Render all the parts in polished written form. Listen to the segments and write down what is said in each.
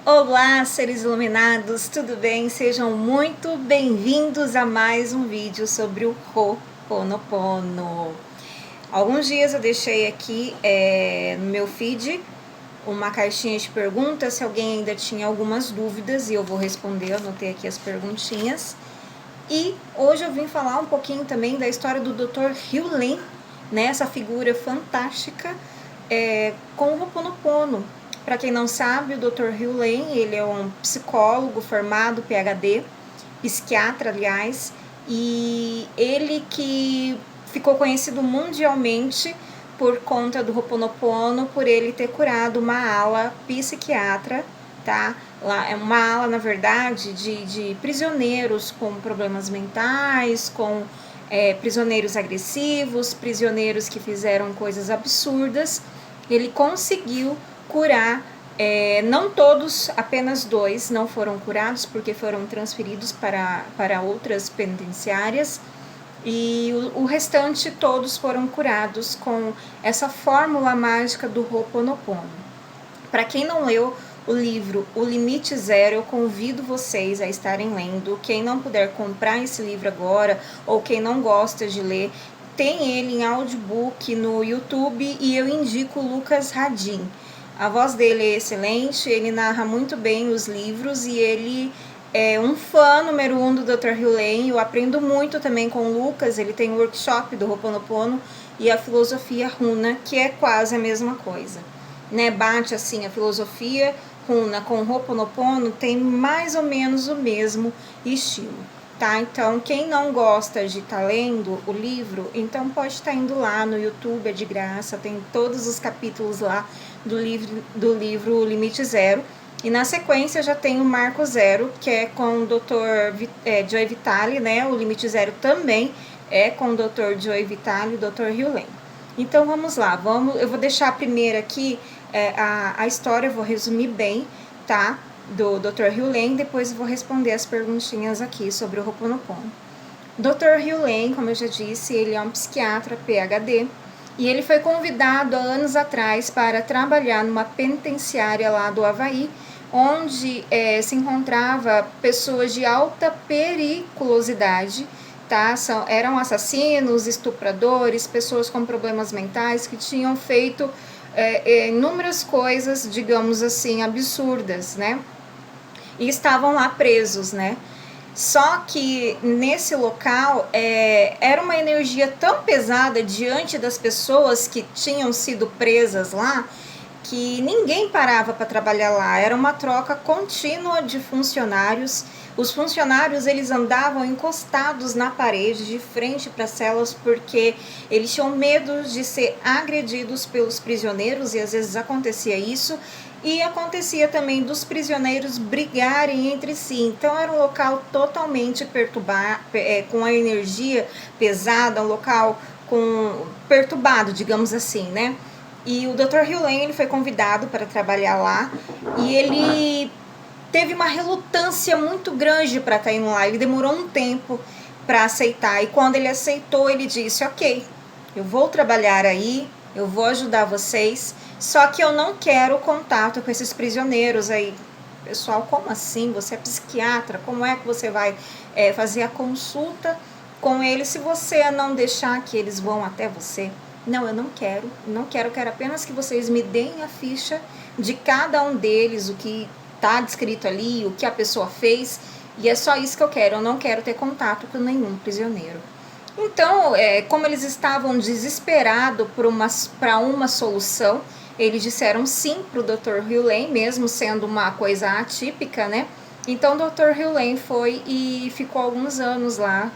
Olá, seres iluminados, tudo bem? Sejam muito bem-vindos a mais um vídeo sobre o Ho'oponopono. Alguns dias eu deixei aqui no meu feed uma caixinha de perguntas, se alguém ainda tinha algumas dúvidas, e eu vou responder, eu anotei aqui as perguntinhas. E hoje eu vim falar um pouquinho também da história do Dr. Hugh Lane, né, essa figura fantástica com o Ho'oponopono. Para quem não sabe, o Dr. Hugh Lane, ele é um psicólogo formado, PhD, psiquiatra, aliás, e ele que ficou conhecido mundialmente por conta do Ho'oponopono, por ele ter curado uma ala psiquiatra, tá? Lá é uma ala, na verdade, de prisioneiros com problemas mentais, com prisioneiros agressivos, prisioneiros que fizeram coisas absurdas. Ele conseguiu curar, não todos, apenas 2 não foram curados porque foram transferidos para outras penitenciárias, e o restante todos foram curados com essa fórmula mágica do Ho'oponopono. Para quem não leu o livro O Limite Zero, eu convido vocês a estarem lendo. Quem não puder comprar esse livro agora, ou quem não gosta de ler, tem ele em audiobook no YouTube, e eu indico o Lucas Radin. A voz dele é excelente, ele narra muito bem os livros, e ele é um fã número 1 do Dr. Hugh Lane. Eu aprendo muito também com o Lucas, ele tem um workshop do Ho'oponopono e a filosofia runa, que é quase a mesma coisa, né? Bate assim, a filosofia runa com o Ho'oponopono tem mais ou menos o mesmo estilo, tá? Então, quem não gosta de estar lendo o livro, então pode estar indo lá no YouTube, é de graça, tem todos os capítulos lá do livro O Limite Zero. E na sequência já tem o Marco Zero, que é com o Dr. Joe Vitale, né? O Limite Zero também é com o Dr. Joe Vitale e o Dr. Hugh Lane. Então vamos lá, eu vou deixar primeiro aqui a história, eu vou resumir bem, tá? Do Dr. Hugh Lane, depois eu vou responder as perguntinhas aqui sobre o Ho'oponopono. Dr. Hugh Lane, como eu já disse, ele é um psiquiatra PhD, e ele foi convidado há anos atrás para trabalhar numa penitenciária lá do Havaí, onde se encontrava pessoas de alta periculosidade, tá? Eram assassinos, estupradores, pessoas com problemas mentais que tinham feito inúmeras coisas, digamos assim, absurdas, né? E estavam lá presos, né? Só que nesse local era uma energia tão pesada diante das pessoas que tinham sido presas lá, que ninguém parava para trabalhar lá. Era uma troca contínua de funcionários. Os funcionários, eles andavam encostados na parede, de frente para as celas, porque eles tinham medo de ser agredidos pelos prisioneiros, e às vezes acontecia isso. E acontecia também dos prisioneiros brigarem entre si. Então era um local totalmente perturbado, com a energia pesada, um local perturbado, digamos assim, né? E o Dr. Hugh Lane, ele foi convidado para trabalhar lá, e ele teve uma relutância muito grande para estar indo lá. Ele demorou um tempo para aceitar, e quando ele aceitou, ele disse: ok, eu vou trabalhar aí, eu vou ajudar vocês, só que eu não quero contato com esses prisioneiros aí. Pessoal, como assim? Você é psiquiatra, como é que você vai fazer a consulta com eles se você não deixar que eles vão até você? Não, eu não quero, eu quero apenas que vocês me deem a ficha de cada um deles, o que está descrito ali, o que a pessoa fez, e é só isso que eu quero não quero ter contato com nenhum prisioneiro. Então, como eles estavam desesperados para uma solução, eles disseram sim para o Dr. Hugh Lane, mesmo sendo uma coisa atípica, né? Então, o Dr. Hugh Lane foi e ficou alguns anos lá.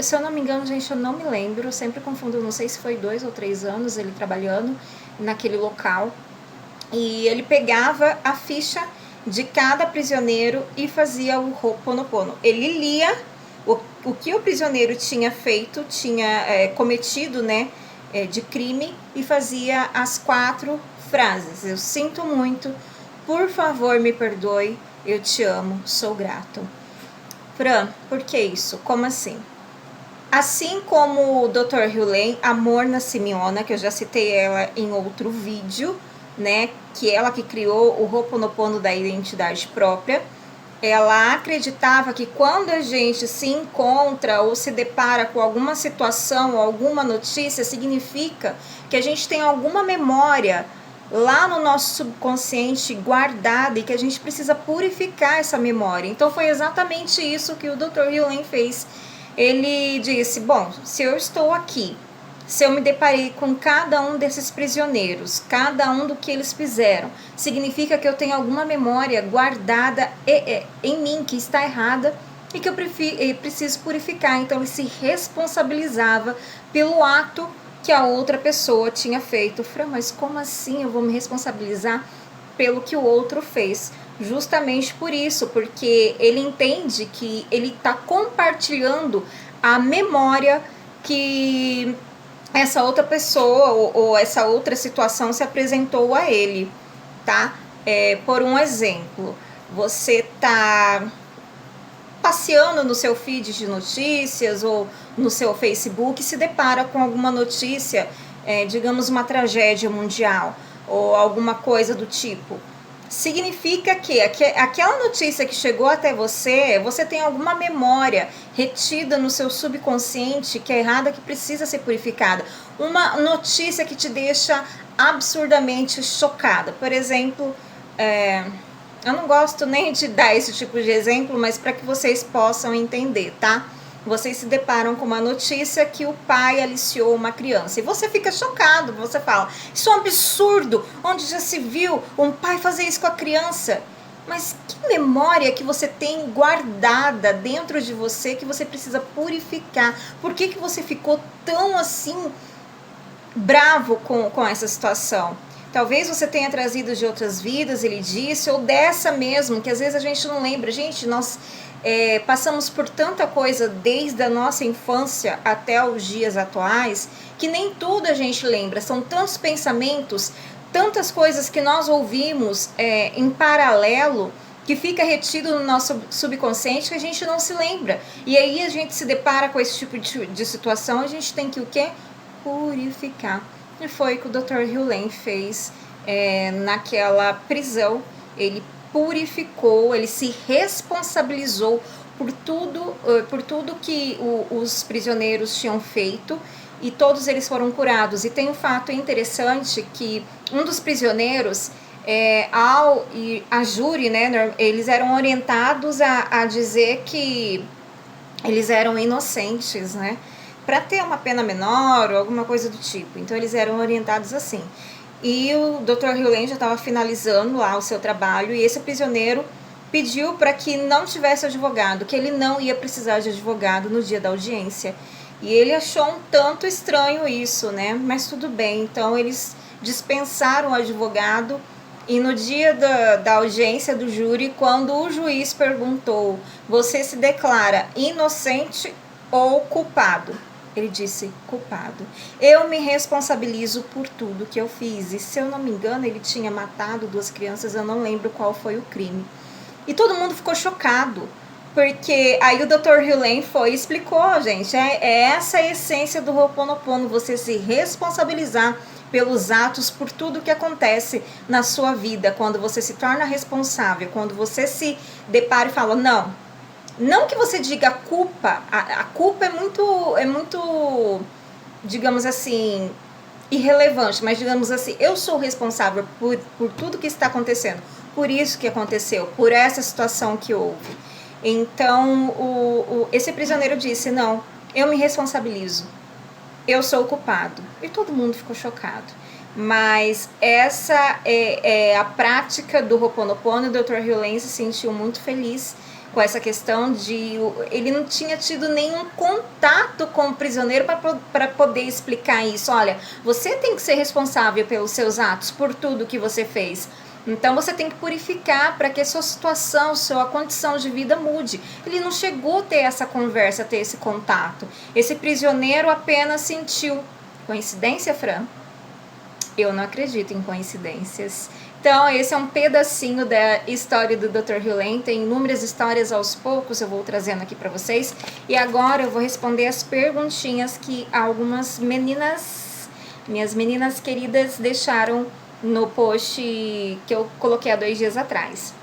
Se eu não me engano, gente, eu não me lembro, eu sempre confundo, não sei se foi 2 ou 3 anos ele trabalhando naquele local. E ele pegava a ficha de cada prisioneiro e fazia o Ho'oponopono. Ele lia o que o prisioneiro tinha feito, tinha cometido, né, de crime, e fazia as 4 frases. Eu sinto muito, por favor me perdoe, eu te amo, sou grato. Fran, por que isso? Como assim? Assim como o Dr. Hugh Lane, a Morna Simeona, que eu já citei ela em outro vídeo, né, que ela que criou o Ho'oponopono da identidade própria, ela acreditava que quando a gente se encontra ou se depara com alguma situação, alguma notícia, significa que a gente tem alguma memória lá no nosso subconsciente guardada e que a gente precisa purificar essa memória. Então foi exatamente isso que o Dr. Hugh fez. Ele disse, bom, se eu estou aqui, se eu me deparei com cada um desses prisioneiros, cada um do que eles fizeram, significa que eu tenho alguma memória guardada em mim que está errada e que eu preciso purificar. Então ele se responsabilizava pelo ato que a outra pessoa tinha feito. Fran, mas como assim eu vou me responsabilizar pelo que o outro fez? Justamente por isso, porque ele entende que ele está compartilhando a memória que essa outra pessoa ou essa outra situação se apresentou a ele, tá? Por um exemplo, você tá passeando no seu feed de notícias ou no seu Facebook e se depara com alguma notícia, digamos uma tragédia mundial ou alguma coisa do tipo. Significa que aquela notícia que chegou até você, você tem alguma memória retida no seu subconsciente que é errada, que precisa ser purificada. Uma notícia que te deixa absurdamente chocada. Por exemplo, eu não gosto nem de dar esse tipo de exemplo, mas para que vocês possam entender, tá? Vocês se deparam com uma notícia que o pai aliciou uma criança e você fica chocado, você fala, isso é um absurdo, onde já se viu um pai fazer isso com a criança? Mas que memória que você tem guardada dentro de você que você precisa purificar? Por que você ficou tão assim bravo com essa situação? Talvez você tenha trazido de outras vidas, ele disse, ou dessa mesmo, que às vezes a gente não lembra. Gente, nós passamos por tanta coisa desde a nossa infância até os dias atuais, que nem tudo a gente lembra. São tantos pensamentos, tantas coisas que nós ouvimos em paralelo, que fica retido no nosso subconsciente, que a gente não se lembra. E aí a gente se depara com esse tipo de situação, a gente tem que o quê? Purificar. E foi o que o Dr. Hugh fez naquela prisão. Ele purificou, ele se responsabilizou por tudo que os prisioneiros tinham feito, e todos eles foram curados. E tem um fato interessante que um dos prisioneiros, a júri, né, eles eram orientados a dizer que eles eram inocentes, né, para ter uma pena menor ou alguma coisa do tipo. Então eles eram orientados assim. E o Dr. Hugh já estava finalizando lá o seu trabalho, e esse prisioneiro pediu para que não tivesse advogado, que ele não ia precisar de advogado no dia da audiência. E ele achou um tanto estranho isso, né? Mas tudo bem, então eles dispensaram o advogado, e no dia da audiência do júri, quando o juiz perguntou, você se declara inocente ou culpado? Ele disse, culpado. Eu me responsabilizo por tudo que eu fiz. E se eu não me engano, ele tinha matado 2 crianças, eu não lembro qual foi o crime. E todo mundo ficou chocado, porque aí o Dr. Hugh foi e explicou, gente, essa a essência do Ho'oponopono, você se responsabilizar pelos atos, por tudo que acontece na sua vida, quando você se torna responsável, quando você se depara e fala, não que você diga culpa, a culpa é muito, digamos assim, irrelevante, mas digamos assim, eu sou responsável por tudo que está acontecendo, por isso que aconteceu, por essa situação que houve. Então, esse prisioneiro disse, não, eu me responsabilizo, eu sou o culpado. E todo mundo ficou chocado. Mas essa é a prática do Ho'oponopono. O Dr. Hugh se sentiu muito feliz com essa questão de... Ele não tinha tido nenhum contato com o prisioneiro para poder explicar isso. Olha, você tem que ser responsável pelos seus atos, por tudo que você fez. Então você tem que purificar para que a sua situação, sua condição de vida mude. Ele não chegou a ter essa conversa, a ter esse contato. Esse prisioneiro apenas sentiu. Coincidência, Fran? Eu não acredito em coincidências. Então, esse é um pedacinho da história do Dr. Hugh. Tem inúmeras histórias aos poucos, eu vou trazendo aqui para vocês. E agora eu vou responder as perguntinhas que algumas meninas, minhas meninas queridas, deixaram no post que eu coloquei há 2 dias atrás.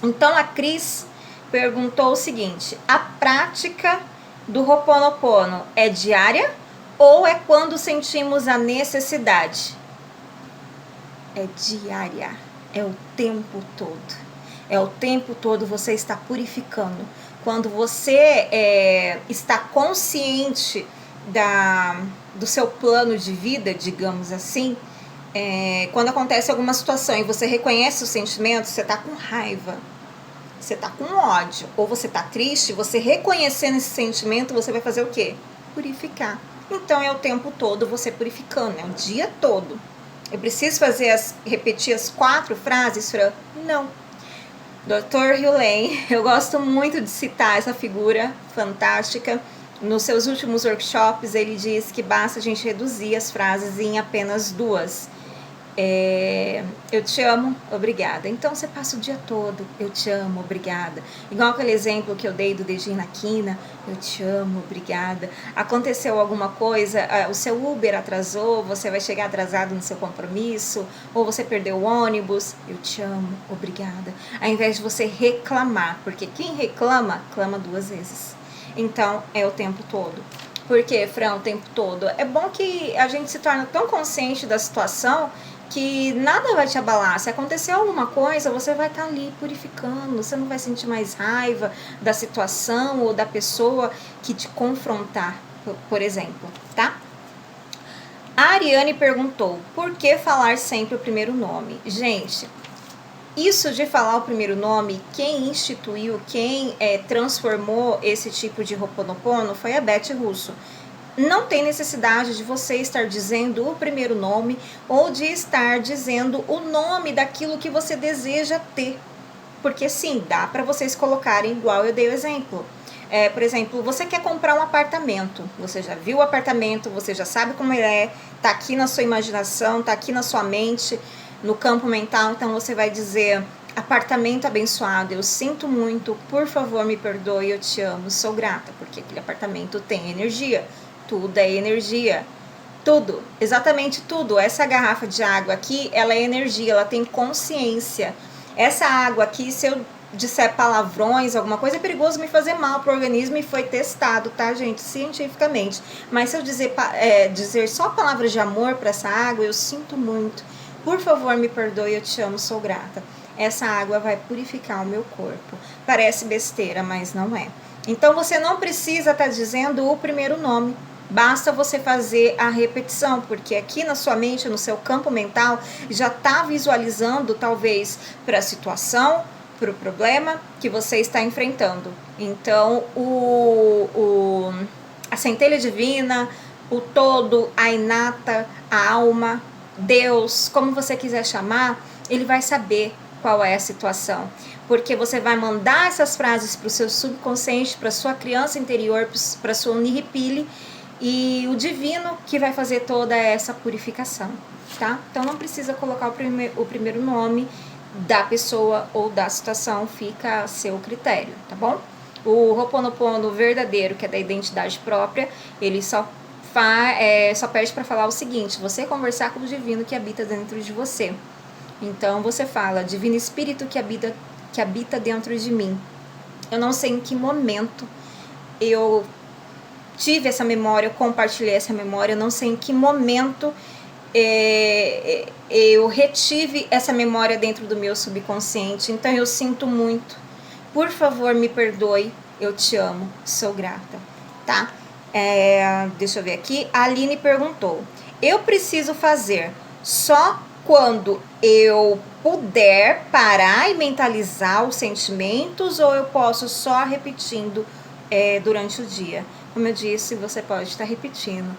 Então a Cris perguntou o seguinte: a prática do Ho'oponopono é diária ou é quando sentimos a necessidade? É diária, é o tempo todo. É o tempo todo você está purificando. Quando você está consciente do seu plano de vida, digamos assim, quando acontece alguma situação e você reconhece o sentimento, você está com raiva, você está com ódio, ou você está triste, você reconhecendo esse sentimento, você vai fazer o quê? Purificar. Então é o tempo todo você purificando, é o dia todo. Eu preciso repetir as 4 frases, Fran? Não. Dr. Hugh Lane, eu gosto muito de citar essa figura fantástica. Nos seus últimos workshops, ele diz que basta a gente reduzir as frases em apenas 2. Eu te amo, obrigada. Então você passa o dia todo, eu te amo, obrigada. Igual aquele exemplo que eu dei do dedinho na quina, eu te amo, obrigada. Aconteceu alguma coisa, o seu Uber atrasou, você vai chegar atrasado no seu compromisso, ou você perdeu o ônibus, eu te amo, obrigada. Ao invés de você reclamar, porque quem reclama, clama 2 vezes. Então é o tempo todo. Por que, Fran, o tempo todo? É bom que a gente se torne tão consciente da situação que nada vai te abalar. Se acontecer alguma coisa, você vai estar ali purificando, você não vai sentir mais raiva da situação ou da pessoa que te confrontar, por exemplo, tá? A Ariane perguntou, por que falar sempre o primeiro nome? Gente, isso de falar o primeiro nome, quem instituiu, quem transformou esse tipo de Ho'oponopono foi a Beth Russo. Não tem necessidade de você estar dizendo o primeiro nome ou de estar dizendo o nome daquilo que você deseja ter. Porque sim, dá para vocês colocarem igual eu dei o exemplo. Por exemplo, você quer comprar um apartamento, você já viu o apartamento, você já sabe como ele é, tá aqui na sua imaginação, tá aqui na sua mente, no campo mental, então você vai dizer: apartamento abençoado, eu sinto muito, por favor me perdoe, eu te amo, sou grata, porque aquele apartamento tem energia. Tudo é energia. Tudo, exatamente tudo. Essa garrafa de água aqui, ela é energia, ela tem consciência. Essa água aqui, se eu disser palavrões, alguma coisa, é perigoso me fazer mal pro organismo e foi testado, tá, gente? Cientificamente. Mas se eu dizer só palavras de amor para essa água, eu sinto muito. Por favor, me perdoe, eu te amo, sou grata. Essa água vai purificar o meu corpo. Parece besteira, mas não é. Então você não precisa estar dizendo o primeiro nome. Basta você fazer a repetição, porque aqui na sua mente, no seu campo mental, já está visualizando talvez para a situação, para o problema que você está enfrentando. Então, a centelha divina, o todo, a inata, a alma, Deus, como você quiser chamar, ele vai saber qual é a situação. Porque você vai mandar essas frases para o seu subconsciente, para a sua criança interior, para a sua Nihipili, e o divino que vai fazer toda essa purificação, tá? Então não precisa colocar o primeiro nome da pessoa ou da situação, fica a seu critério, tá bom? O Ho'oponopono verdadeiro, que é da identidade própria, ele só pede para falar o seguinte: você conversar com o divino que habita dentro de você. Então você fala: divino espírito que habita dentro de mim. Eu não sei em que momento eu tive essa memória, eu compartilhei essa memória, eu não sei em que momento eu retive essa memória dentro do meu subconsciente, então eu sinto muito, por favor me perdoe, eu te amo, sou grata, tá? Deixa eu ver aqui, a Aline perguntou, eu preciso fazer só quando eu puder parar e mentalizar os sentimentos ou eu posso só repetindo durante o dia? Como eu disse, você pode estar repetindo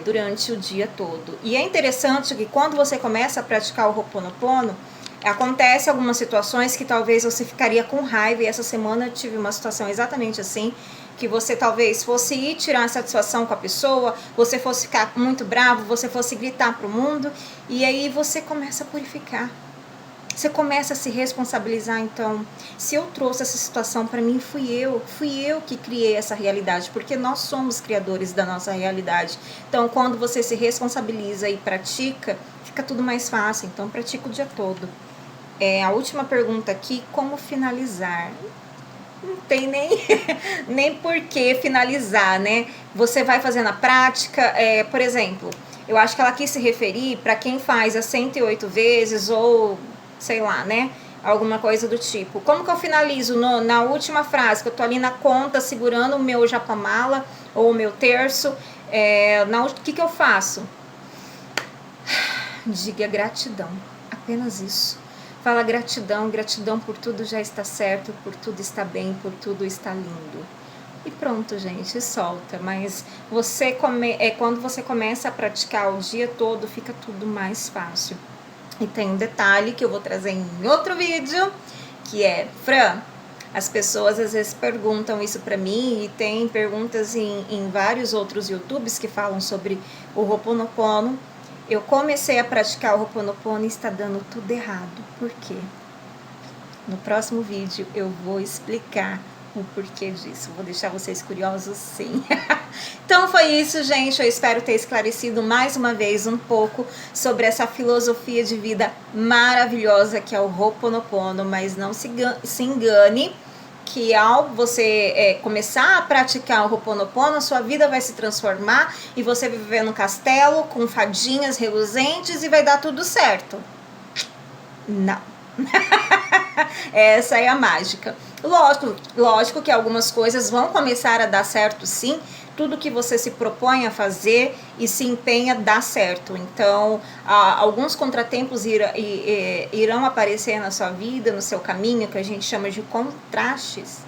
durante o dia todo. E é interessante que quando você começa a praticar o Ho'oponopono, acontece algumas situações que talvez você ficaria com raiva, e essa semana eu tive uma situação exatamente assim, que você talvez fosse ir tirar satisfação com a pessoa, você fosse ficar muito bravo, você fosse gritar pro mundo, e aí você começa a purificar. Você começa a se responsabilizar, então, se eu trouxe essa situação para mim, fui eu que criei essa realidade, porque nós somos criadores da nossa realidade. Então, quando você se responsabiliza e pratica, fica tudo mais fácil. Então pratica o dia todo. A última pergunta aqui, como finalizar? Não tem nem, nem por que finalizar, né? Você vai fazendo a prática, por exemplo, eu acho que ela quis se referir para quem faz as 108 vezes ou, sei lá, né? Alguma coisa do tipo. Como que eu finalizo na última frase, que eu tô ali na conta segurando o meu japamala ou o meu terço, o que eu faço? Diga gratidão, apenas isso. Fala gratidão, gratidão por tudo já está certo, por tudo está bem, por tudo está lindo. E pronto, gente, solta. Mas quando você começa a praticar o dia todo, fica tudo mais fácil. E tem um detalhe que eu vou trazer em outro vídeo, que é, Fran, as pessoas às vezes perguntam isso pra mim, e tem perguntas em vários outros YouTubes que falam sobre o Ho'oponopono. Eu comecei a praticar o Ho'oponopono e está dando tudo errado. Por quê? No próximo vídeo eu vou explicar o porquê disso. Vou deixar vocês curiosos, sim. Então foi isso, gente. Eu espero ter esclarecido mais uma vez um pouco sobre essa filosofia de vida maravilhosa que é o Ho'oponopono. Mas não se engane que ao você começar a praticar o Ho'oponopono, sua vida vai se transformar e você vai viver no castelo com fadinhas reluzentes e vai dar tudo certo. Não. Essa é a mágica. Lógico que algumas coisas vão começar a dar certo, sim. Tudo que você se propõe a fazer e se empenha dá certo. Então, alguns contratempos irão aparecer na sua vida, no seu caminho, que a gente chama de contrastes,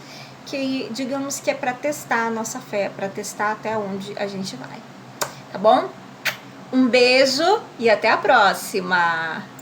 que digamos que é para testar a nossa fé, para testar até onde a gente vai. Tá bom? Um beijo e até a próxima!